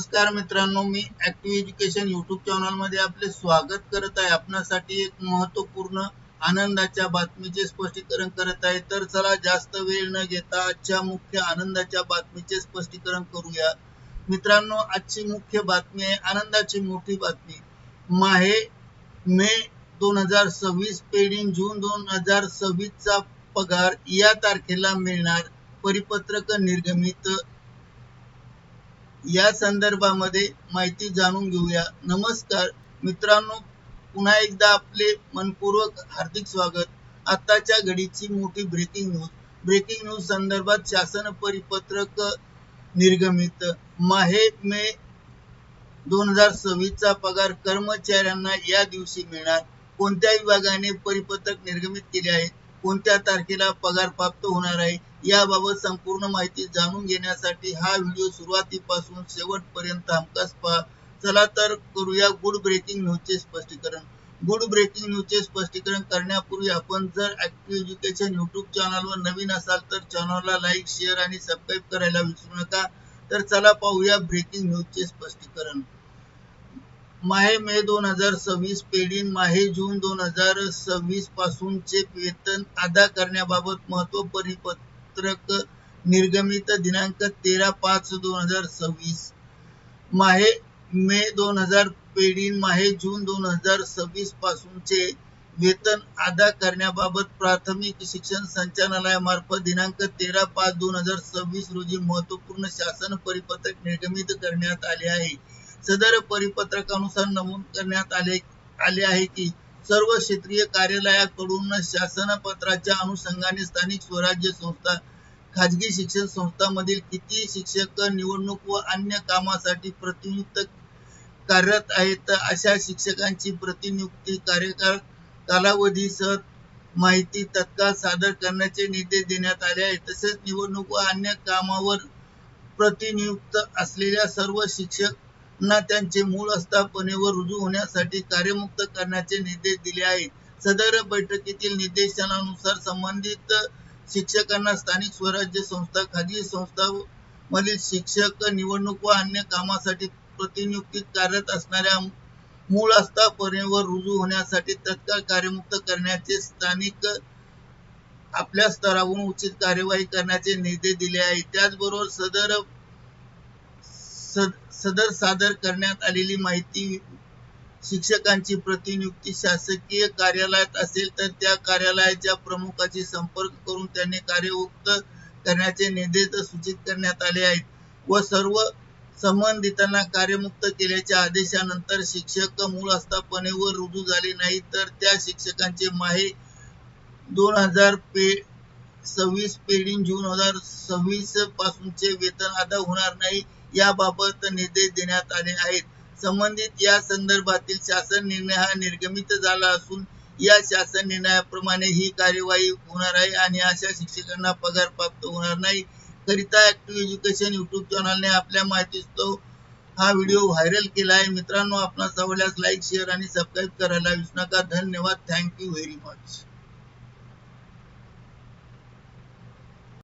नमस्कार मित्रांनो, मी active education YouTube channel मध्ये आपले स्वागत करत आहे। आपणासाठी एक महत्त्वपूर्ण आनंदाच्या बातमीचे स्पष्टीकरण करत आहे। तर चला जास्त वेळ न घेता आजच्या मुख्य आनंदाच्या बातमीचे स्पष्टीकरण करूया। मित्रांनो, आजची मुख्य बातमी आहे आनंदाची मोठी बातमी। मे 2026 पेंडिंग जून 2026 चा पगार या तारखेला मिळणार, परिपत्रक निर्गमित। या संदर्भामध्ये माहिती जाणून घेऊया। नमस्कार मित्रांनो, पुन्हा एकदा आपले मनपूर्वक हार्दिक स्वागत। आताच्या घडीची मोठी ब्रेकिंग न्यूज संदर्भात शासन परिपत्रक निर्गमित। मे 2026 चा पगार कर्मचाऱ्यांना या दिवशी मिळणार। कोणत्या विभागाने परिपत्रक निर्गमित केले आहे, कोणत्या तारखेला पगार प्राप्त होणार आहे, याबाबत संपूर्ण माहिती जाणून घेण्यासाठी हा व्हिडिओ सुरुवातीपासून शेवटपर्यंत हमखास पहा। चला तर करूया गुड ब्रेकिंग न्यूजचे स्पष्टीकरण। गुड ब्रेकिंग न्यूजचे स्पष्टीकरण करण्यापूर्वी आपण जर ऍक्टिव्ह एज्युकेशन यूट्यूब चॅनलवर नवीन असाल तर चॅनलला लाईक, शेअर आणि सबस्क्राईब करायला विसरू नका। तर चला पाहूया ब्रेकिंग न्यूजचे स्पष्टीकरण। मे 2026 पेंडिंग जून 2026 पासूनचे वेतन अदा करण्याबाबत महत्त्व परिपत्रक निर्गमित दिनांक 13/5/2026। मे 2000 पेंडिंग जून 2026 पासूनचे वेतन अदा करण्याबाबत प्राथमिक शिक्षण संचालनालयामार्फत दिनांक 13/5/2026 रोजी महत्त्वपूर्ण शासन परिपत्रक निर्गमित करण्यात आले आहे। सदर परिपत्रकानुसार नमूद करण्यात आले आहे की सर्व क्षेत्रीय कार्यालयाकडून शासनपत्राच्या अनुषंगाने स्थानिक स्वराज्य संस्था, खाजगी शिक्षण संस्थांमधील किती शिक्षक निवडणूक व अन्य कामासाठी प्रतिनियुक्त कार्यरत आहेत अशा शिक्षकांची प्रतिनियुक्ती कार्यकाळ कालावधीसह माहिती तत्काळ सादर करण्याचे निर्देश देण्यात आले आहेत। तसेच निवडणूक व अन्य कामावर प्रतिनियुक्त असलेल्या सर्व शिक्षकांना त्यांचे मूळ आस्थापनेवर रुजू होण्यासाठी कार्यमुक्त करण्याचे निर्देश दिले आहेत। सदर बैठकीतील निर्देशानुसार संबंधित शिक्षकांना स्थानिक स्वराज्य संस्था, खाजगी संस्थांमधील शिक्षक निवडणूक व अन्य कामासाठी प्रतिनियुक्तीत कार्यरत असणाऱ्या मूळ आस्थापनेवर रुजू होण्यासाठी तत्काळ कार्यमुक्त करण्याचे स्थानिक आपल्या स्तरावरून उचित कार्यवाही करण्याचे निर्देश दिले आहेत। त्याचबरोबर सदर सादर करण्यात आलेली माहिती शिक्षकांची प्रतिनियुक्ती शासकीय कार्यालयात असेल तर त्या कार्यालयाच्या प्रमुखाशी संपर्क करून त्यांनी कार्यमुक्त करण्याचे निर्देश सूचित करण्यात आले आहेत व सर्व संबंधितांना कार्यमुक्त केल्याच्या आदेशानंतर शिक्षक मूळ आस्थापनेवर रुजू झाले नाही तर त्या शिक्षकांचे 2026 पेंडिंग जून 2026 पासूनचे वेतन अदा होणार नाही, याबाबत निर्देश देण्यात आले आहेत। संबंधित या संदर्भातील शासन निर्णय हा निर्गमित झाला असून या शासन निर्णयाप्रमाणे ही कार्यवाही होणार आहे आणि अशा शिक्षकांना पगार प्राप्त होणार नाही। करिता ऍक्टिव्ह एज्युकेशन यूट्यूब चॅनलने आपल्या माहितीस्तव हा व्हिडिओ व्हायरल केला आहे। मित्रांनो, आपणास आवडल्यास लाईक, शेअर आणि सबस्क्राईब करायला विसरू नका। धन्यवाद। Thank you very much.